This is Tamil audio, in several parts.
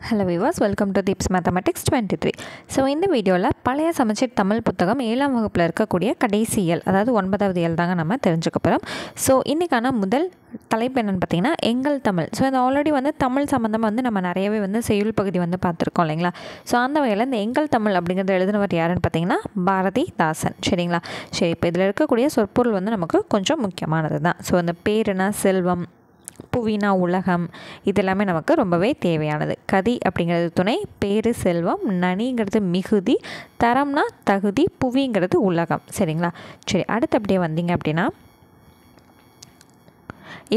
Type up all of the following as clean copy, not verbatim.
Hello viewers, welcome to Deeps Mathematics 23. So இந்த வீடியோவில் பழைய சமச்சீர் தமிழ் புத்தகம் 7ஆம் வகுப்பில் இருக்கக்கூடிய கடைசி இயல், அதாவது 9வது இயல் தாங்க நம்ம தெரிஞ்சுக்க போகிறோம். ஸோ இன்றைக்கான முதல் தலைப்பு என்னென்னு பார்த்தீங்கன்னா எங்கள் தமிழ். ஸோ இந்த ஆல்ரெடி தமிழ் சம்மந்தமாக நம்ம நிறையவே செய்யுள் பகுதி பார்த்துருக்கோம் இல்லைங்களா. ஸோ அந்த வகையில் இந்த எங்கள் தமிழ் அப்படிங்கிறத எழுதினவர் யாருன்னு பார்த்தீங்கன்னா பாரதிதாசன். சரிங்களா. சரி, இப்போ இதில் இருக்கக்கூடிய சொற்பொருள் நமக்கு கொஞ்சம் முக்கியமானது தான். ஸோ அந்த பேருனா செல்வம், புவினா உலகம், இதெல்லாமே நமக்கு ரொம்பவே தேவையானது. கதி அப்படிங்கிறது துணை, பேரு செல்வம், நனிங்கிறது மிகுதி, தரம்னா தகுதி, புவிங்கிறது உலகம். சரிங்களா. சரி, அடுத்து அப்படியே வந்தீங்க அப்படின்னா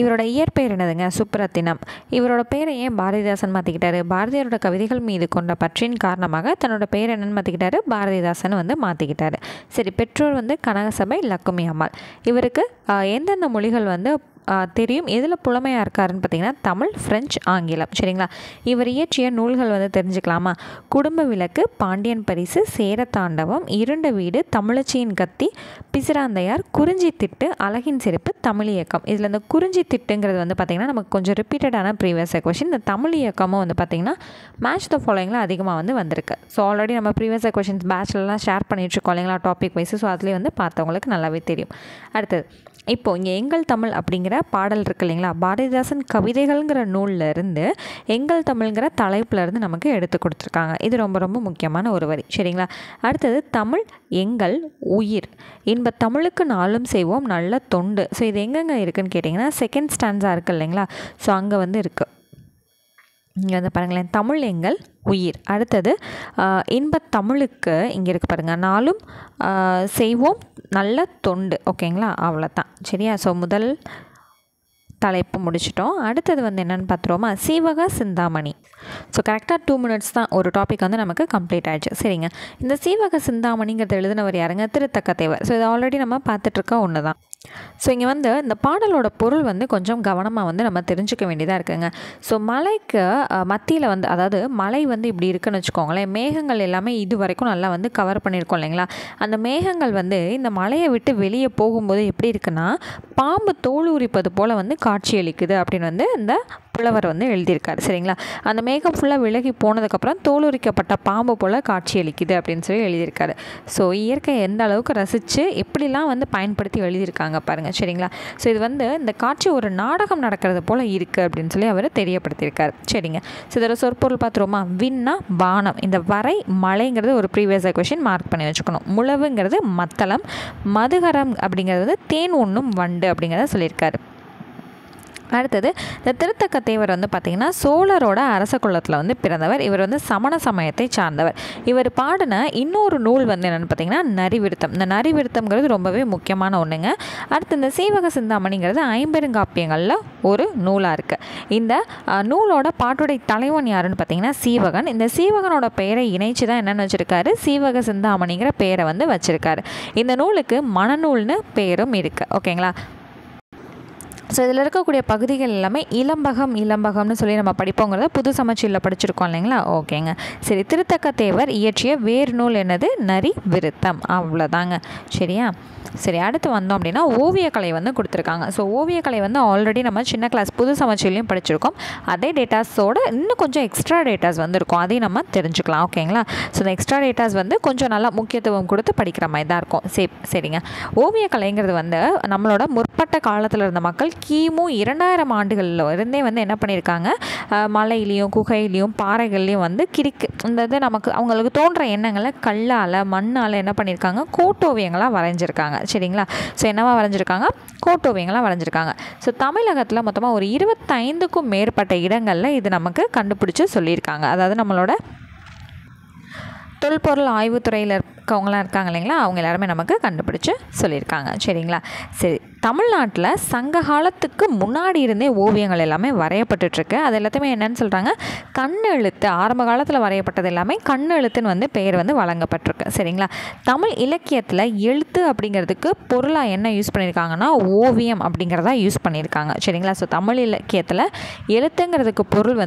இவரோட இயற்பெயர் என்னதுங்க? சுப்ரத்தினம். இவரோட பேரை ஏன் பாரதிதாசன் மாற்றிக்கிட்டாரு? பாரதியாரோட கவிதைகள் மீது கொண்ட பற்றின் காரணமாக தன்னோட பேர் என்னென்னு மாற்றிக்கிட்டாரு? பாரதிதாசன் மாற்றிக்கிட்டாரு. சரி, பெற்றோர் கனகசபை லக்குமி அம்மாள். இவருக்கு எந்தெந்த மொழிகள் தெரியும், எதில் புலமையாக இருக்காருன்னு பார்த்தீங்கன்னா தமிழ், ஃப்ரெஞ்சு, ஆங்கிலம். சரிங்களா. இவர் இயற்றிய நூல்கள் தெரிஞ்சுக்கலாமா? குடும்ப விளக்கு, பாண்டியன் பரிசு, சேரத்தாண்டவம், இருண்ட வீடு, தமிழச்சியின் கத்தி, பிசிராந்தையார், குறிஞ்சி திட்டு, அழகின் சிறப்பு, தமிழ் இயக்கம். இதில் இந்த குறிஞ்சி திட்டுங்கிறது பார்த்திங்கன்னா நமக்கு கொஞ்சம் ரிப்பீட்டடான ப்ரீவியஸ் கொஷின். இந்த தமிழ் இயக்கமும் பார்த்திங்கன்னா மேட்ச் த ஃபாலோயிங்கில் அதிகமாக வந்திருக்கு. ஸோ ஆல்ரெடி நம்ம ப்ரீவியஸ் கொஷின்ஸ் பேட்ச்லலாம் ஷேர் பண்ணிட்டுருக்கோம் இல்லைங்களா, டாபிக் வைஸ். ஸோ அதுலேயே பார்த்தவங்களுக்கு நல்லாவே தெரியும். அடுத்தது இப்போது இங்கே எங்கள் தமிழ் அப்படிங்கிற பாடல் இருக்குது இல்லைங்களா, பாரதிதாசன் கவிதைகள்ங்கிற நூலில் இருந்து எங்கள் தமிழ்ங்கிற தலைப்புலேருந்து நமக்கு எடுத்து கொடுத்துருக்காங்க. இது ரொம்ப ரொம்ப முக்கியமான ஒரு வரி. சரிங்களா. அடுத்தது தமிழ் எங்கள் உயிர், இன்ப தமிழுக்கு நாளும் செய்வோம் நல்ல தொண்டு. ஸோ இது எங்கெங்கே இருக்குதுன்னு கேட்டிங்கன்னா செகண்ட் ஸ்டான்ஸாக இருக்குது இல்லைங்களா. ஸோ அங்கே இருக்குது. இங்கே பாருங்களேன், தமிழ் எங்கள் உயிர். அடுத்தது இன்பத் தமிழுக்கு இங்கே இருக்குது பாருங்கள், நாளும் செய்வோம் நல்ல தொண்டு. ஓகேங்களா, அவ்வளோதான். சரியா. ஸோ முதல் தலைப்பு முடிச்சிட்டோம். அடுத்தது என்னென்னு பார்த்துருவோமா, சீவக சிந்தாமணி. ஸோ கரெக்டாக 2 மினிட்ஸ் தான் ஒரு டாபிக் நமக்கு கம்ப்ளீட் ஆகிடுச்சு. சரிங்க. இந்த சீவக சிந்தாமணிங்கிறத எழுதினவர் யாருங்க? திருத்தக்கத்தேவர். ஸோ இது ஆல்ரெடி நம்ம பார்த்துட்ருக்க ஒன்று தான். ஸோ இங்கே இந்த பாடலோட பொருள் கொஞ்சம் கவனமாக நம்ம தெரிஞ்சுக்க வேண்டியதாக இருக்குங்க. ஸோ மலைக்கு மத்தியில் அதாவது மலை இப்படி இருக்குன்னு வச்சுக்கோங்களேன். மேகங்கள் எல்லாமே இது வரைக்கும் நல்லா கவர் பண்ணியிருக்கோம் இல்லைங்களா. அந்த மேகங்கள் இந்த மலையை விட்டு வெளியே போகும்போது எப்படி இருக்குன்னா பாம்பு தோல் உரிப்பது போல் காட்சியளிக்குது அப்படின்னு இந்த புலவர் எழுதியிருக்காரு. சரிங்களா. அந்த மேகம் ஃபுல்லாக விலகி போனதுக்கப்புறம் தோல் உரிக்கப்பட்ட பாம்பு போல் காட்சியளிக்குது அப்படின்னு சொல்லி எழுதியிருக்காரு. ஸோ இயற்கை எந்த அளவுக்கு ரசித்து எப்படிலாம் பயன்படுத்தி எழுதியிருக்காங்க பாருங்கள். சரிங்களா. ஸோ இது இந்த காட்சி ஒரு நாடகம் நடக்கிறது போல் இருக்குது அப்படின்னு சொல்லி அவர் தெரியப்படுத்தியிருக்காரு. சரிங்க. ஸோ இதோட சொற்பொருள் பார்த்துருவோமா, விண்ணா வானம், இந்த வரை மலைங்கிறது ஒரு ப்ரீவியஸ் கொஷின் மார்க் பண்ணி வச்சுக்கணும். முழவுங்கிறது மத்தளம், மதுகரம் அப்படிங்கிறது தேன் உண்ணும் வண்டு அப்படிங்கிறத சொல்லியிருக்காரு. அடுத்தது இந்த திருத்தக்கத்தேவர் பார்த்திங்கன்னா சோழரோட அரச குலத்தில் பிறந்தவர். இவர் சமண சமயத்தை சார்ந்தவர். இவர் பாடின இன்னொரு நூல் என்னென்னு பார்த்திங்கன்னா நரிவிருத்தம். இந்த நரிவிருத்தம்ங்கிறது ரொம்பவே முக்கியமான ஒன்றுங்க. அடுத்து இந்த சீவக சிந்தாமணிங்கிறது ஐம்பெருங்காப்பியங்களில் ஒரு நூலாக இருக்குது. இந்த நூலோட பாட்டுடை தலைவன் யாருன்னு பார்த்திங்கன்னா சீவகன். இந்த சீவகனோட பெயரை இணைச்சு தான் என்னென்னு வச்சுருக்காரு, சீவக சிந்தாமணிங்கிற பெயரை வச்சுருக்காரு. இந்த நூலுக்கு மணநூல்னு பேரும் இருக்குது. ஓகேங்களா. ஸோ இதில் இருக்கக்கூடிய பகுதிகள் எல்லாமே இளம்பகம்னு சொல்லி நம்ம படிப்போங்கிறத புது சமச்சீரில் படிச்சிருக்கோம் இல்லைங்களா. ஓகேங்க. சரி, திருத்தக்கத்தேவர் இயற்றிய வேறு நூல் என்னது? நரிவிருத்தம். அவ்வளோதாங்க. சரியா. சரி, அடுத்து வந்தோம் அப்படின்னா ஓவியக்கலை கொடுத்துருக்காங்க. ஸோ ஓவியக்கலை ஆல்ரெடி நம்ம சின்ன கிளாஸ் புது சமச்சீர்லையும் படிச்சிருக்கோம். அதே டேட்டாஸோட இன்னும் கொஞ்சம் எக்ஸ்ட்ரா டேட்டாஸ் இருக்கும். அதையும் நம்ம தெரிஞ்சுக்கலாம். ஓகேங்களா. ஸோ இந்த எக்ஸ்ட்ரா டேட்டாஸ் கொஞ்சம் நல்லா முக்கியத்துவம் கொடுத்து படிக்கிற மாதிரி தான் இருக்கும். சரிங்க. ஓவியக்கலைங்கிறது நம்மளோட முற்பட்ட காலத்தில் இருந்த மக்கள் கிமு 2000 ஆண்டுகளில் இருந்தே என்ன பண்ணியிருக்காங்க, மலையிலையும் குகையிலையும் பாறைகள்லையும் கிறுக்கு இந்த இது நமக்கு அவங்களுக்கு தோன்ற எண்ணங்களை கல்லால் மண்ணால் என்ன பண்ணியிருக்காங்க, கோட்டோவியங்களாக வரைஞ்சிருக்காங்க. சரிங்களா. ஸோ என்னவா வரைஞ்சிருக்காங்க, கோட்டோவியங்களாக வரைஞ்சிருக்காங்க. ஸோ தமிழகத்தில் மொத்தமாக ஒரு 25க்கும் மேற்பட்ட இடங்களில் இது நமக்கு கண்டுபிடிச்சி சொல்லியிருக்காங்க. அதாவது நம்மளோட தொல்பொருள் ஆய்வுத்துறையில் இருக்கவங்களாம் இருக்காங்க இல்லைங்களா, அவங்க எல்லாருமே நமக்கு கண்டுபிடிச்சி சொல்லியிருக்காங்க. சரிங்களா. சரி, தமிழ்நாட்டில் சங்க காலத்துக்கு முன்னாடி இருந்தே ஓவியங்கள் எல்லாமே வரையப்பட்டுருக்கு. அது எல்லாத்தையுமே என்னென்னு சொல்கிறாங்க, கண்ணெழுத்து. ஆரம்ப காலத்தில் வரையப்பட்டது எல்லாமே கண்ணெழுத்துன்னு பெயர் வழங்கப்பட்டிருக்கு. சரிங்களா. தமிழ் இலக்கியத்தில் எழுத்து அப்படிங்கிறதுக்கு பொருளாக என்ன யூஸ் பண்ணியிருக்காங்கன்னா ஓவியம் அப்படிங்கிறதா யூஸ் பண்ணியிருக்காங்க. சரிங்களா. ஸோ தமிழ் இலக்கியத்தில் எழுத்துங்கிறதுக்கு பொருள்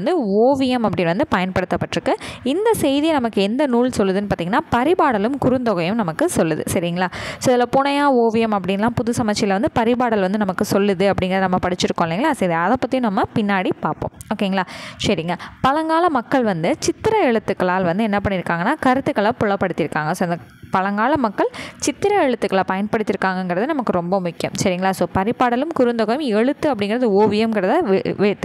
ஓவியம் அப்படின்னு பயன்படுத்தப்பட்டிருக்கு. இந்த செய்தியை நமக்கு எந்த நூல் சொல்லுதுன்னு பார்த்திங்கன்னா பரிபாடலும் குறுந்தொகையும் நமக்கு சொல்லுது. சரிங்களா? ஸோ இதில் புனையா ஓவியம் அப்படின்லாம் புது சமச்சீரில் வந்து பரிபாடல் வந்து நமக்கு சொல்லுது அப்படிங்கிறத நம்ம படிச்சிருக்கோம் இல்லைங்களா? சரி, அதை பற்றி நம்ம பின்னாடி பார்ப்போம். ஓகேங்களா? சரிங்க. பழங்கால மக்கள் வந்து சித்திர எழுத்துக்களால் வந்து என்ன பண்ணியிருக்காங்கன்னா கருத்துக்களை புலப்படுத்தியிருக்காங்க. ஸோ அந்த பழங்கால மக்கள் சித்திர எழுத்துக்களை பயன்படுத்தியிருக்காங்கிறது நமக்கு ரொம்ப முக்கியம். சரிங்களா? ஸோ பரிபாடலும் குறுந்தொகையும் எழுத்து அப்படிங்கிறது ஓவியங்கிறத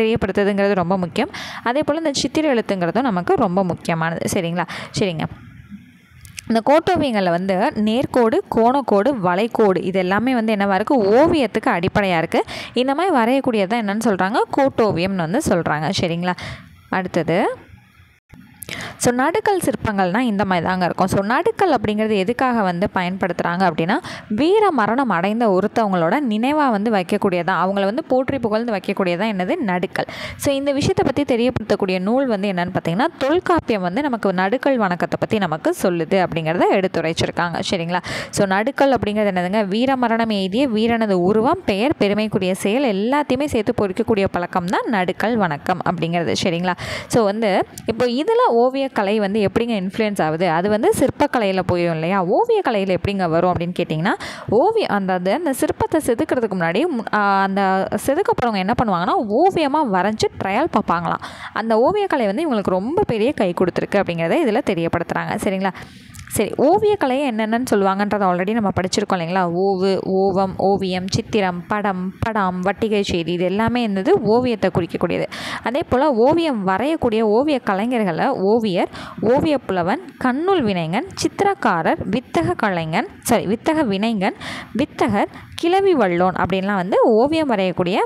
தெரியப்படுத்துறதுங்கிறது ரொம்ப முக்கியம். அதே போல் இந்த சித்திர எழுத்துங்கிறதும் நமக்கு ரொம்ப முக்கியமானது. சரிங்களா? சரிங்க. இந்த கோட்டோவியங்களில் வந்து நேர்கோடு, கோணக்கோடு, வளைக்கோடு இது எல்லாமே வந்து என்னவாக இருக்குது, ஓவியத்துக்கு அடிப்படையாக இருக்குது. இந்த மாதிரி வரையக்கூடியதான் என்னென்னு சொல்கிறாங்க, கோட்டோவியம்னு வந்து சொல்கிறாங்க. சரிங்களா? அடுத்தது ஸோ நடுக்கல் சிற்பங்கள்னால் இந்த மாதிரி தாங்க இருக்கும். ஸோ நடுக்கல் அப்படிங்கிறது எதுக்காக வந்து பயன்படுத்துகிறாங்க அப்படின்னா வீர மரணம் அடைந்த ஒருத்தவங்களோட நினைவாக வந்து வைக்கக்கூடியதான், அவங்கள வந்து போற்றி புகழ்ந்து வைக்கக்கூடியதான் என்னது, நடுக்கல். ஸோ இந்த விஷயத்தை பற்றி தெரியப்படுத்தக்கூடிய நூல் வந்து என்னென்னு பார்த்தீங்கன்னா தொல்காப்பியம் வந்து நமக்கு நடுக்கல் வணக்கத்தை பற்றி நமக்கு சொல்லுது அப்படிங்கிறத எடுத்துரைச்சிருக்காங்க. சரிங்களா? ஸோ நடுக்கல் அப்படிங்கிறது என்னதுங்க, வீர மரணம் எய்திய வீரனது உருவம், பெயர், பெருமைக்குரிய செயல் எல்லாத்தையுமே சேர்த்து பொறிக்கக்கூடிய பழக்கம் தான் நடுக்கல் வணக்கம் அப்படிங்கிறது. சரிங்களா? ஸோ வந்து இப்போ இதில் ஓவியக்கலை வந்து எப்படிங்க இன்ஃப்ளூயன்ஸ் ஆகுது, அது வந்து சிற்பக்கலையில் போயிடும் இல்லையா? ஓவியக்கலையில் எப்படிங்க வரும் அப்படின்னு கேட்டிங்கன்னா அந்த சிற்பத்தை செதுக்கிறதுக்கு முன்னாடி அந்த செதுக்க போகிறவங்க என்ன பண்ணுவாங்கன்னா ஓவியமாக வரைஞ்சி ட்ரையல் பார்ப்பாங்களாம். அந்த ஓவியக்கலை வந்து இவங்களுக்கு ரொம்ப பெரிய கை கொடுத்துருக்கு அப்படிங்கிறத இதில் தெரியப்படுத்துகிறாங்க. சரிங்களா? சரி, ஓவியக்கலையை என்னென்னு சொல்லுவாங்கன்றதை ஆல்ரெடி நம்ம படிச்சிருக்கோம் இல்லைங்களா? ஓவம், ஓவியம், சித்திரம், படம், படம், வட்டிகை செய்தி இது எல்லாமே என்னது ஓவியத்தை குறிக்கக்கூடியது. அதே போல் ஓவியம் வரையக்கூடிய ஓவிய கலைஞர்களை ஓவியர், ஓவியப்புலவன், கண்ணுள் வினைஞன், சித்திரக்காரர், வித்தக வினைஞன், வித்தகர், கிளவி வல்லோன் அப்படின்லாம் வந்து ஓவியம் வரையக்கூடிய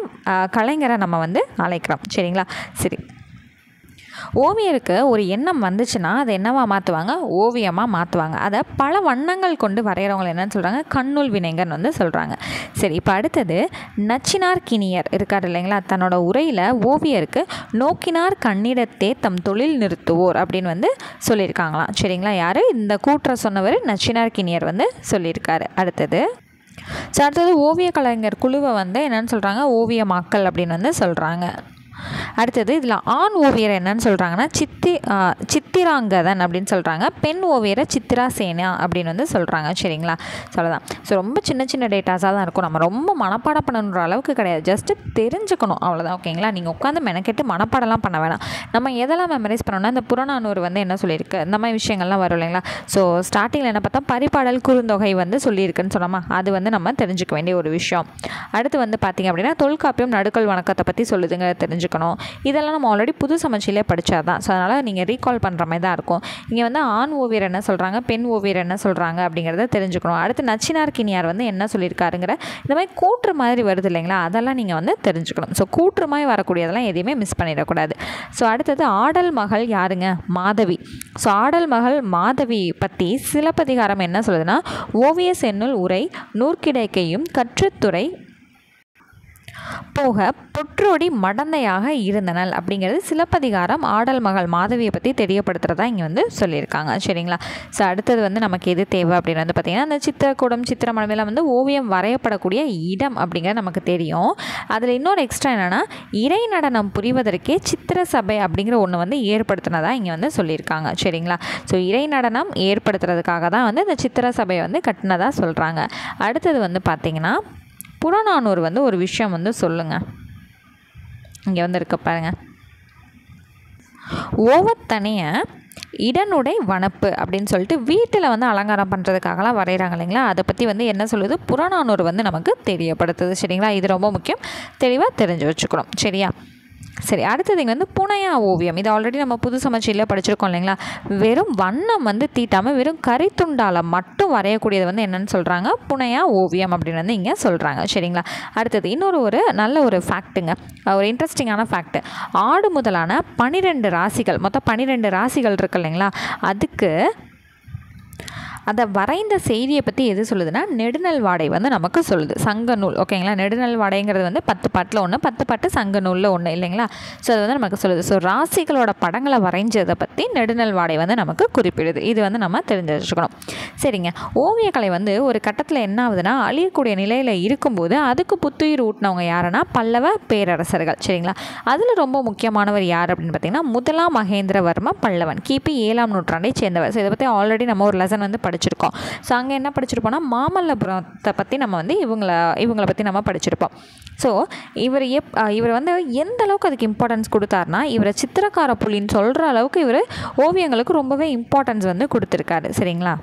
கலைஞரை நம்ம வந்து அழைக்கிறோம். சரிங்களா? சரி, ஓவியருக்கு ஒரு எண்ணம் வந்துச்சுன்னா அதை என்னவாக மாற்றுவாங்க, ஓவியமாக மாற்றுவாங்க. அதை பல வண்ணங்கள் கொண்டு வரைகிறவங்க என்னன்னு சொல்கிறாங்க, கண்ணுள் வினைங்கன்னு வந்து சொல்கிறாங்க. சரி, இப்போ அடுத்தது நச்சினார் கிணியர் இருக்கார் இல்லைங்களா? தன்னோட உரையில் ஓவியருக்கு நோக்கினார் கண்ணிடத்தே தம் தொழில் நிறுத்துவோர் அப்படின்னு வந்து சொல்லியிருக்காங்களாம். சரிங்களா? யார் இந்த கூற்றை சொன்னவர், நச்சினார் கிணியர் வந்து சொல்லியிருக்காரு. அடுத்தது ஓவிய கலைஞர் குழுவை வந்து என்னன்னு சொல்கிறாங்க, ஓவியமாக்கல் அப்படின்னு வந்து சொல்கிறாங்க. அடுத்தது இதில் ஆண் ஓவியர் என்னன்னு சொல்கிறாங்கன்னா சித்திராங்கதன் அப்படின்னு சொல்கிறாங்க. பெண் ஓவியரை சித்திராசேனா அப்படின்னு வந்து சொல்கிறாங்க. சரிங்களா? சொல்லலாம். ஸோ ரொம்ப சின்ன சின்ன டேட்டாஸாக தான் இருக்கும். நம்ம ரொம்ப மனப்பாடம் பண்ணணுன்ற அளவுக்கு கிடையாது, ஜஸ்ட்டு தெரிஞ்சுக்கணும் அவ்வளோதான். ஓகேங்களா? நீங்கள் உட்காந்து மெனக்கெட்டு மனப்பாடம்லாம் பண்ண வேணாம். நம்ம எதெல்லாம் மெமரைஸ் பண்ணோம்னா இந்த புறநானூறு வந்து என்ன சொல்லியிருக்கு, இந்த மாதிரி விஷயங்கள்லாம் வரும் இல்லைங்களா? ஸோ ஸ்டார்டிங்கில் என்ன பார்த்தா பரிபாடல் குறுந்தொகை வந்து சொல்லியிருக்குன்னு சொன்னோமா, அது வந்து நம்ம தெரிஞ்சுக்க வேண்டிய ஒரு விஷயம். அடுத்து வந்து பார்த்திங்க அப்படின்னா தொல்காப்பியம் நடுக்கல் வணக்கத்தை பற்றி சொல்லுதுங்க, தெரிஞ்சுக்கணும். இதெல்லாம் நம்ம ஆல்ரெடி புது சமச்சீரிலே படித்தா தான். ஸோ அதனால் நீங்கள் ரீகால் பண்ணுற மாதிரி தான் இருக்கும். இங்கே வந்து ஆண் ஓவியர் என்ன சொல்கிறாங்க, பெண் ஓவியர் என்ன சொல்கிறாங்க அப்படிங்கிறத தெரிஞ்சுக்கணும். அடுத்து நச்சினார் கிணியார் வந்து என்ன சொல்லியிருக்காருங்கிற இந்த மாதிரி கூற்று மாதிரி வருது இல்லைங்களா, அதெல்லாம் நீங்கள் வந்து தெரிஞ்சுக்கணும். ஸோ கூற்று மாதிரி வரக்கூடியதெல்லாம் எதையுமே மிஸ் பண்ணிடக்கூடாது. ஸோ அடுத்தது ஆடல் மகள் யாருங்க, மாதவி. ஸோ ஆடல் மகள் மாதவி பற்றி சிலப்பதிகாரம் என்ன சொல்லுதுன்னா, ஓவிய சென்னுள் உரை நூற்கிடைக்கையும் கற்றுத்துறை போக பொற்றோடி மடந்தையாக இருந்தனள் அப்படிங்கிறது சிலப்பதிகாரம் ஆடல் மகள் மாதவியை பற்றி தெரியப்படுத்துகிறதா இங்கே வந்து சொல்லியிருக்காங்க. சரிங்களா? ஸோ அடுத்தது வந்து நமக்கு எது தேவை அப்படின்னு வந்து பார்த்திங்கன்னா அந்த சித்திரக்கூடம், சித்திரமலையில் வந்து ஓவியம் வரையப்படக்கூடிய இடம் அப்படிங்கிறது நமக்கு தெரியும். அதில் இன்னொரு எக்ஸ்ட்ரா என்னென்னா இறை நடனம் புரிவதற்கே சித்திர சபை அப்படிங்கிற ஒன்று வந்து ஏற்படுத்தினதா இங்கே வந்து சொல்லியிருக்காங்க. சரிங்களா? ஸோ இறை நடனம் ஏற்படுத்துறதுக்காக தான் வந்து இந்த சித்திர சபையை வந்து கட்டினதாக சொல்கிறாங்க. அடுத்தது வந்து பார்த்திங்கன்னா புறநானூறு வந்து ஒரு விஷயம் வந்து சொல்லுங்க, இங்கே வந்து இருக்க பாருங்க, ஓவத்தனைய இடனுடை வனப்பு அப்படின்னு சொல்லிட்டு வீட்டில் வந்து அலங்காரம் பண்ணுறதுக்காகலாம் வரைகிறாங்க இல்லைங்களா, அதை பற்றி வந்து என்ன சொல்லுது புறநானூறு வந்து நமக்கு தெரியப்படுத்துது. சரிங்களா? இது ரொம்ப முக்கியம், தெளிவாக தெரிஞ்சு வச்சுக்கணும். சரியா? சரி, அடுத்தது இங்கே வந்து புனையா ஓவியம். இது ஆல்ரெடி நம்ம புது சமச்சீரில் படிச்சிருக்கோம் இல்லைங்களா? வெறும் வண்ணம் வந்து தீட்டாமல் வெறும் கரித்துண்டால் மட்டும் வரையக்கூடியது வந்து என்னென்னு சொல்கிறாங்க, புனையா ஓவியம் அப்படின்னு வந்து இங்கே சொல்கிறாங்க. சரிங்களா? அடுத்தது இன்னொரு நல்ல ஒரு ஃபேக்ட்டுங்க, ஒரு இன்ட்ரெஸ்டிங்கான ஃபேக்ட்டு. ஆடு முதலான 12 ராசிகள், மொத்தம் 12 ராசிகள் இருக்கு இல்லைங்களா, அதுக்கு அதை வரைந்த செய்தியை பற்றி எது சொல்லுதுன்னா நெடுநல் வாடை வந்து நமக்கு சொல்லுது. சங்க நூல். ஓகேங்களா? நெடுநல் வாடைங்கிறது வந்து 10 பாட்டில் 1, 10 பாட்டு சங்க நூலில் 1 இல்லைங்களா? ஸோ அது வந்து நமக்கு சொல்லுது. ஸோ ராசிகளோட படங்களை வரைஞ்சதை பற்றி நெடுநல் வாடை வந்து நமக்கு குறிப்பிடுது. இது வந்து நம்ம தெரிஞ்சு வச்சுக்கணும். சரிங்க. ஓவியக்கலை வந்து ஒரு கட்டத்தில் என்ன ஆகுதுன்னா அழியக்கூடிய நிலையில் இருக்கும்போது அதுக்கு புத்துயிர் ஊட்டினவங்க யாருன்னா பல்லவ பேரரசர்கள். சரிங்களா? அதில் ரொம்ப முக்கியமானவர் யார் அப்படின்னு பார்த்தீங்கன்னா முதலாம் மகேந்திரவர்ம பல்லவன், கிபி 7ஆம் நூற்றாண்டை சேர்ந்தவர். ஸோ இதை பற்றி ஆல்ரெடி நம்ம ஒரு லெசன் வந்து படிச்சிருக்கோம். ஸோ அங்கே என்ன படிச்சிருப்போம்னா மாமல்லபுரத்தை பற்றி நம்ம வந்து இவங்களை பற்றி நம்ம படிச்சிருப்போம். ஸோ இவர் வந்து எந்த அளவுக்கு அதுக்கு இம்பார்ட்டன்ஸ் கொடுத்தாருனா, இவரை சித்திரக்கார புலின்னு சொல்கிற அளவுக்கு இவர் ஓவியங்களுக்கு ரொம்பவே இம்பார்ட்டன்ஸ் வந்து கொடுத்துருக்காரு. சரிங்களா?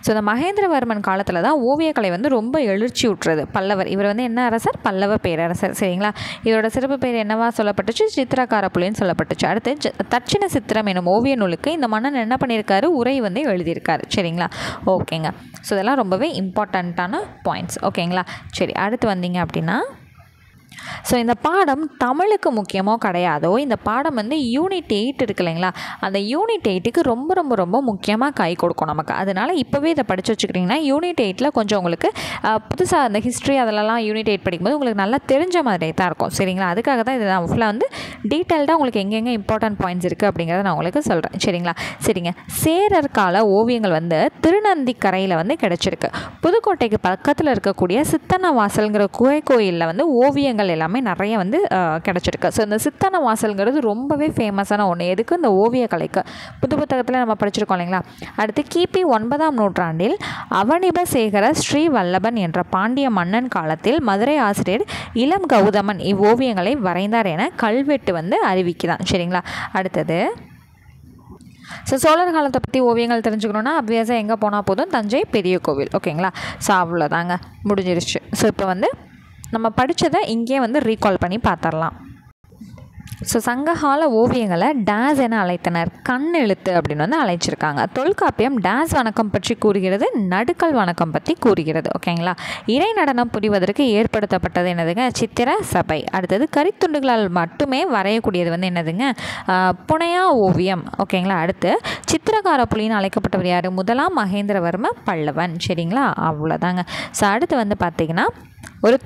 ஸோ இந்த மகேந்திரவர்மன் காலத்தில் தான் ஓவியக்கலை வந்து ரொம்ப எழுச்சி விட்டுறது. பல்லவர், இவர் வந்து என்ன அரசர்? பல்லவ பேரரசர். சரிங்களா? இவரோட சிறப்பு பேர் என்னவா சொல்லப்பட்டுச்சு? சித்திரக்கார புலின்னு சொல்லப்பட்டுச்சு. அடுத்து தட்சிண சித்திரம் எனும் ஓவிய நூலுக்கு இந்த மன்னன் என்ன பண்ணியிருக்காரு? உரை வந்து எழுதியிருக்காரு. சரிங்களா? ஓகேங்க. ஸோ இதெல்லாம் ரொம்பவே இம்பார்ட்டண்ட்டான பாயிண்ட்ஸ். ஓகேங்களா? சரி, அடுத்து வந்தீங்க அப்படின்னா, ஸோ இந்த பாடம் தமிழுக்கு முக்கியமோ கிடையாதோ, இந்த பாடம் வந்து யூனிட் 8 இருக்கு இல்லைங்களா, அந்த யூனிட் 8க்கு ரொம்ப ரொம்ப ரொம்ப முக்கியமாக கை கொடுக்கும் நமக்கு. அதனால் இப்போவே இதை படித்து வச்சுக்கிட்டிங்கன்னா யூனிட் 8ல் கொஞ்சம் உங்களுக்கு புதுசாக அந்த ஹிஸ்ட்ரி அதெல்லாம் யூனிட் 8 படிக்கும்போது உங்களுக்கு நல்லா தெரிஞ்ச மாதிரி தான் இருக்கும். சரிங்களா? அதுக்காக தான் இது நான் ஃபுல்லாக வந்து டீட்டெயில்டாக உங்களுக்கு எங்கெங்கே இம்பார்ட்டன்ட் பாயிண்ட்ஸ் இருக்குது அப்படிங்கிறத நான் உங்களுக்கு சொல்கிறேன். சரிங்களா? சரிங்க. சேரர் கால ஓவியங்கள் வந்து திருநந்திக்கரையில் வந்து கிடச்சிருக்கு. புதுக்கோட்டைக்கு பக்கத்தில் இருக்கக்கூடிய சித்தன்ன வாசல்ங்கிற குகை கோயிலில் வந்து ஓவியங்கள் எல்லாமே நிறைய வந்து கிடச்சிருக்கு. ஸோ இந்த சித்தன்ன வாசல்ங்கிறது ரொம்பவே ஃபேமஸான ஒன்று. எதுக்கு? இந்த ஓவியக்கலைக்கு. புத்தகத்தில் நம்ம படிச்சிருக்கோம் இல்லைங்களா? அடுத்து கிபி 9ஆம் நூற்றாண்டில் அவனிபசேகர ஸ்ரீவல்லபன் என்ற பாண்டிய மன்னன் காலத்தில் மதுரை ஆசிரியர் இளம் கௌதமன் இவ்வோவியங்களை வரைந்தார் என கல்வெட்டு வந்து அறிவிக்குதான். சரிங்களா? அடுத்தது, ஸோ சோழர் காலத்தை பற்றி ஓவியங்கள் தெரிஞ்சுக்கணுன்னா அப்வியஸாக எங்கே போனால் போதும்? தஞ்சை பெரிய கோவில். ஓகேங்களா? ஸோ அவ்வளோதாங்க, முடிஞ்சிருச்சு. ஸோ இப்போ வந்து நம்ம படித்ததை இங்கே வந்து ரீகால் பண்ணி பார்த்துடலாம். ஸோ சங்ககால ஓவியங்களை டேஸ் என அழைத்தனர். கண் எழுத்து அப்படின்னு வந்து அழைச்சிருக்காங்க. தொல்காப்பியம் டேஸ் வணக்கம் பற்றி கூறுகிறது, நடுக்கல் வணக்கம் பற்றி கூறுகிறது. ஓகேங்களா? இறை நடனம் புரிவதற்கு ஏற்படுத்தப்பட்டது என்னதுங்க? சித்திர சபை. அடுத்தது கரித்துண்டுகளால் மட்டுமே வரையக்கூடியது வந்து என்னதுங்க? புனையா ஓவியம். ஓகேங்களா? அடுத்து சித்திரக்கார புலின்னு அழைக்கப்பட்டவர் யார்? முதலாம் மகேந்திரவர்ம பல்லவன். சரிங்களா? அவ்வளோதாங்க. ஸோ அடுத்து வந்து பார்த்திங்கன்னா ஒரு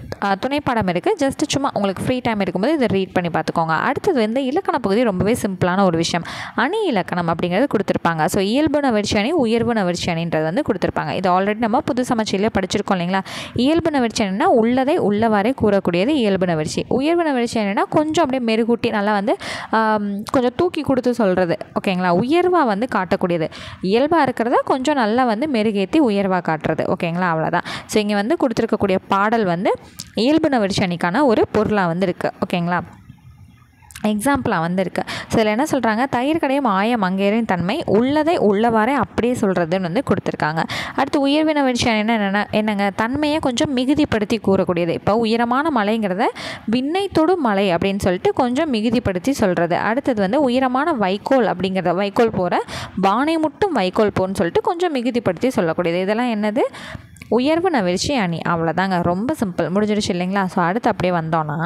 துணைப்பாடம் இருக்குது. ஜஸ்ட்டு சும்மா உங்களுக்கு ஃப்ரீ டைம் இருக்கும்போது இதை ரீட் பண்ண பார்த்துக்கோங்க. அடுத்தது வந்து இலக்கண பகுதி ரொம்பவே சிம்பிளான ஒரு விஷயம். அணி இலக்கணம் அப்படிங்கிறது கொடுத்துருப்பாங்க. ஸோ இயல்பு நவிற்சி அணி, உயர்வு நவிற்சி அணின்றது வந்து கொடுத்துருப்பாங்க. இது ஆல்ரெடி நம்ம புது சமச்சீரில் படிச்சிருக்கோம் இல்லைங்களா? இயல்பு நவிற்சி அணினா உள்ளதை உள்ளவாறே கூறக்கூடியது இயல்பு நவிற்சி. உயர்வு நவிற்சி அணினா கொஞ்சம் அப்படியே மெருகூட்டி நல்லா வந்து கொஞ்சம் தூக்கி கொடுத்து சொல்கிறது. ஓகேங்களா? உயர்வாக வந்து காட்டக்கூடியது. இயல்பாக இருக்கிறத கொஞ்சம் நல்லா வந்து மெருகேற்றி உயர்வாக காட்டுறது. ஓகேங்களா? அவ்வளோதான். ஸோ இங்கே வந்து கொடுத்துருக்கக்கூடிய பாடல் வந்து இயல்பு நவிற்சி அணிக்கான ஒரு பொருளாக வந்து இருக்குது. ஓகேங்களா? எக்ஸாம்பிளாக வந்து இருக்குது. ஸோ இதில் என்ன சொல்கிறாங்க? தயிர் கடையும் ஆயம் மங்கையரின் தன்மை உள்ளதை உள்ளவாறே அப்படியே சொல்கிறதுன்னு வந்து கொடுத்துருக்காங்க. அடுத்து உயர்வின விஷயம் என்னங்க? தன்மையை கொஞ்சம் மிகுதிப்படுத்தி கூறக்கூடியது. இப்போ உயரமான மலைங்கிறத விண்ணை தொடும் மலை அப்படின்னு சொல்லிட்டு கொஞ்சம் மிகுதிப்படுத்தி சொல்கிறது. அடுத்தது வந்து உயரமான வைக்கோல் அப்படிங்கிறத வைக்கோல் போகிற பானை முட்டும் வைக்கோல் போன்னு சொல்லிட்டு கொஞ்சம் மிகுதிப்படுத்தி சொல்லக்கூடியது. இதெல்லாம் என்னது? உயர்வு நவிற்சி அணி. அவ்வளோதாங்க, ரொம்ப சிம்பிள், முடிஞ்சிடுச்சு இல்லைங்களா? ஸோ அடுத்து அப்படியே வந்தோன்னா,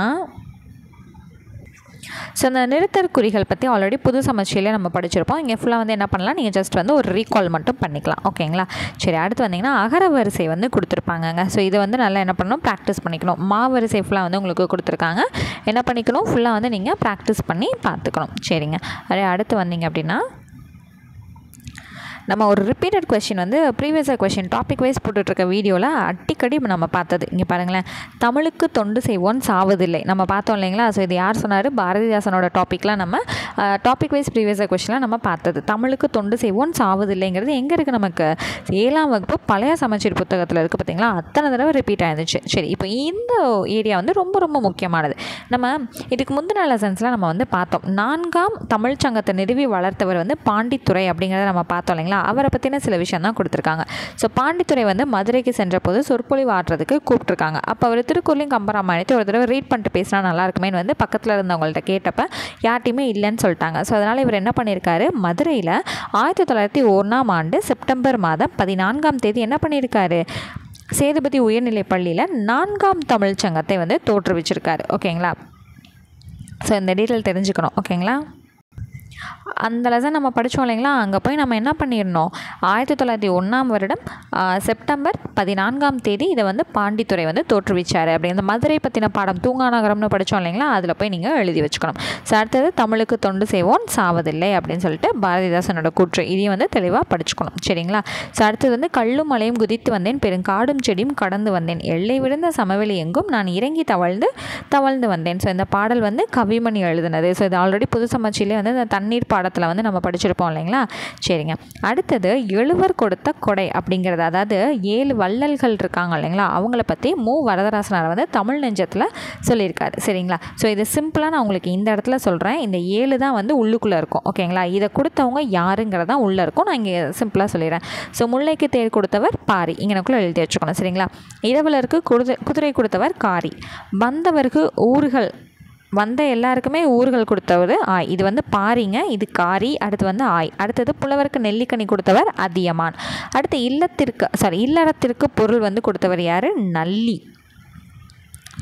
ஸோ அந்த நிறுத்தற்குறிகள் பற்றி ஆல்ரெடி புது சமச்சீரில் நம்ம படிச்சிருப்போம். இங்கே ஃபுல்லாக வந்து என்ன பண்ணலாம்? நீங்கள் ஜஸ்ட் வந்து ஒரு ரீகால் மட்டும் பண்ணிக்கலாம். ஓகேங்களா? சரி, அடுத்து வந்தீங்கன்னா அகரவரிசை வந்து கொடுத்துருப்பாங்கங்க. ஸோ இதை வந்து நல்லா என்ன பண்ணணும்? ப்ராக்டிஸ் பண்ணிக்கணும். மாவரிசை ஃபுல்லாக வந்து உங்களுக்கு கொடுத்துருக்காங்க. என்ன பண்ணிக்கணும்? ஃபுல்லாக வந்து நீங்கள் ப்ராக்டிஸ் பண்ணி பார்த்துக்கணும். சரிங்க. அதே அடுத்து வந்தீங்க அப்படின்னா, நம்ம ஒரு ரிப்பீட்டட் கொஸ்டின் வந்து ப்ரீவியஸ் கொஸ்டின் டாபிக் வைஸ் போட்டுட்ருக்க வீடியோவில் அடிக்கடி நம்ம பார்த்தது. இங்கே பாருங்களேன், தமிழுக்கு தொண்டு செய்வோன் சாவதில்லை நம்ம பார்த்தோம் இல்லைங்களா? ஸோ இது யார் சொன்னார்? பாரதிதாசனோட டாப்பிக்லாம் நம்ம டாபிக் வைஸ் ப்ரீவியஸ் கொஸ்டின்லாம் நம்ம பார்த்தது. தமிழுக்கு தொண்டு செய்வோன் சாவதில்லைங்கிறது எங்கே இருக்குது? நமக்கு 7ஆம் வகுப்பு பழைய சமச்சீர் புத்தகத்தில் இருக்குது. பார்த்தீங்களா? அத்தனை தடவை ரிப்பீட் ஆயிருந்துச்சு. சரி, இப்போ இந்த ஏரியா வந்து ரொம்ப ரொம்ப முக்கியமானது. நம்ம இதுக்கு முந்தின லெசன்ஸில் நம்ம வந்து பார்த்தோம். 4ஆம் தமிழ் சங்கத்தை நிறுவி வளர்த்தவர் வந்து பாண்டித்துரை அப்படிங்கிறத நம்ம பார்த்தோம் இல்லைங்களா? அவரை பற்றின சில விஷயம் தான் கொடுத்துருக்காங்க. ஸோ பாண்டித்துரை வந்து மதுரைக்கு சென்ற போது சொற்பொழிவு ஆடுறதுக்கு கூப்பிட்டுருக்காங்க. அப்போ அவர் திருக்குறளையும் கம்பராமாயணத்தை ஒரு தடவை ரீட் பண்ணிட்டு பேசினா நல்லா இருக்குமேன்னு வந்து பக்கத்தில் இருந்தவங்கள்ட்ட கேட்டப்ப யார்ட்டையுமே இல்லைன்னு சொல்லிட்டாங்க. ஸோ அதனால் இவர் என்ன பண்ணியிருக்காரு? மதுரையில் 1901ஆம் ஆண்டு செப்டம்பர் மாதம் 14ஆம் தேதி என்ன பண்ணியிருக்காரு? சேதுபதி உயர்நிலை பள்ளியில் 4ஆம் தமிழ் சங்கத்தை வந்து தோற்றுவிச்சிருக்காரு. ஓகேங்களா? ஸோ இந்த டீட்டெயில் தெரிஞ்சுக்கணும். ஓகேங்களா? அந்த லெசன் நம்ம படித்தோம் இல்லைங்களா? அங்கே போய் நம்ம என்ன பண்ணிடணும்? 1901ஆம் வருடம் செப்டம்பர் 14ஆம் தேதி இதை வந்து பாண்டித்துரை வந்து தோற்றுவிச்சார் அப்படி இந்த மதுரை பற்றின பாடம் தூங்காநகரம்னு படித்தோம் இல்லைங்களா? அதில் போய் நீங்கள் எழுதி வச்சுக்கணும். ஸோ அடுத்தது தமிழுக்கு தொண்டு செய்வோன் சாவதில்லை அப்படின்னு சொல்லிட்டு பாரதிதாசனோட கூற்று, இதையும் வந்து தெளிவாக படிச்சுக்கணும். சரிங்களா? ஸோ அடுத்தது வந்து கல்லும் மலையும் குதித்து வந்தேன், பெருங்காடும் செடியும் கடந்து வந்தேன், எல்லை விழுந்த சமவெளி எங்கும் நான் இறங்கி தவழ்ந்து வந்தேன். ஸோ இந்த பாடல் வந்து கவிமணி எழுதினது. ஸோ இது ஆல்ரெடி புது சமச்சீரிலே வந்து இந்த தண்ணி பன்னீர் பாடத்தில் வந்து நம்ம படிச்சிருப்போம் இல்லைங்களா. சரிங்க, அடுத்தது எழுவர் கொடுத்த கொடை அப்படிங்கிறது, அதாவது 7 வள்ளல்கள் இருக்காங்க இல்லைங்களா, அவங்கள பற்றி மு வரதராசனார் வந்து தமிழ் நெஞ்சத்தில் சொல்லியிருக்காரு. சரிங்களா. ஸோ இது சிம்பிளாக நான் உங்களுக்கு இந்த இடத்துல சொல்கிறேன். இந்த 7 தான் வந்து உள்ளுக்குள்ளே இருக்கும். ஓகேங்களா. இதை கொடுத்தவங்க யாருங்கிறதான் உள்ளே இருக்கும். நான் இங்கே சிம்பிளாக சொல்லிடுறேன். ஸோ முல்லைக்கு தேர் கொடுத்தவர் பாரி, இங்கனக்குள்ளே எழுதி வச்சுக்கணும். சரிங்களா. இரவலருக்கு குதிரை கொடுத்தவர் காரி, வந்தவருக்கு ஊர்கள், வந்த எல்லாருக்குமே ஊர்கள் கொடுத்தவர் ஆய், இது வந்து பாரிங்க, இது காரி, அடுத்து வந்து ஆய். அடுத்தது புலவருக்கு நெல்லிக்கனி கொடுத்தவர் அதியமான். அடுத்து இல்லறத்திற்கு பொருள் வந்து கொடுத்தவர் யார், நல்லி.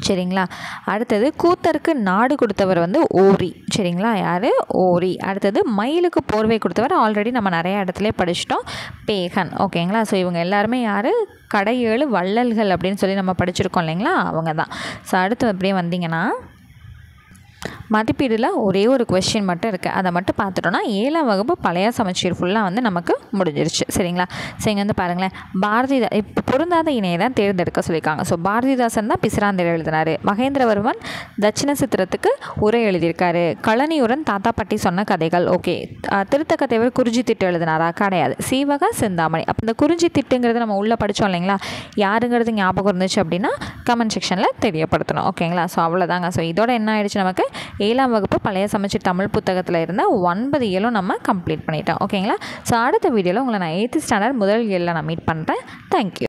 சரிங்களா. அடுத்தது கூத்தருக்கு நாடு கொடுத்தவர் வந்து ஓரி. சரிங்களா, யார், ஓரி. அடுத்தது மயிலுக்கு போர்வை கொடுத்தவர் ஆல்ரெடி நம்ம நிறைய இடத்துல படிச்சிட்டோம், பேகன். ஓகேங்களா. ஸோ இவங்க எல்லாருமே யார், கடை 7 வள்ளல்கள் அப்படின்னு சொல்லி நம்ம படிச்சிருக்கோம் இல்லைங்களா, அவங்க தான். ஸோ அடுத்து அப்படியே வந்தீங்கன்னா மதிப்பீடில் ஒரே ஒரு கொஸ்டின் மட்டும் இருக்குது. அதை மட்டும் பார்த்துட்டோன்னா 7ஆம் வகுப்பு பழைய சமச்சீர் ஃபுல்லாக வந்து நமக்கு முடிஞ்சிருச்சு. சரிங்களா. ஸோ இங்கே வந்து பாருங்களேன், இப்போ பொருந்தாத இணையை தான் தேர்ந்தெடுக்க சொல்லியிருக்காங்க. ஸோ பாரதிதாசன் தான் பிசிராந்தையர் எழுதினார். மகேந்திரவர்மன் தட்சிண சித்திரத்துக்கு உரை எழுதியிருக்காரு. கழனியுடன் தாத்தா பாட்டி சொன்ன கதைகள். ஓகே. திருத்தக்க தேவர் குறிஞ்சி திட்டு எழுதினாரா, கிடையாது. சீவக சிந்தாமணி. அப்போ இந்த குறிஞ்சி திட்டுங்கிறது நம்ம உள்ளே படித்தோம் இல்லைங்களா, யாருங்கிறது ஞாபகம் இருந்துச்சு அப்படின்னா கமெண்ட் செக்ஷனில் தெரியப்படுத்தணும். ஓகேங்களா. ஸோ அவ்வளோதாங்க. ஸோ இதோட என்ன ஆயிடுச்சு, நமக்கு 7ஆம் வகுப்பு பழைய சமச்சீர் தமிழ் புத்தகத்தில் இருந்த 9 இயலும் நம்ம கம்ப்ளீட் பண்ணிட்டோம். ஓகேங்களா. ஸோ அடுத்த வீடியோவில் உங்களை நான் 8th ஸ்டாண்டர்ட் முதல் இயலில் நான் மீட் பண்ணுறேன். தேங்க்யூ.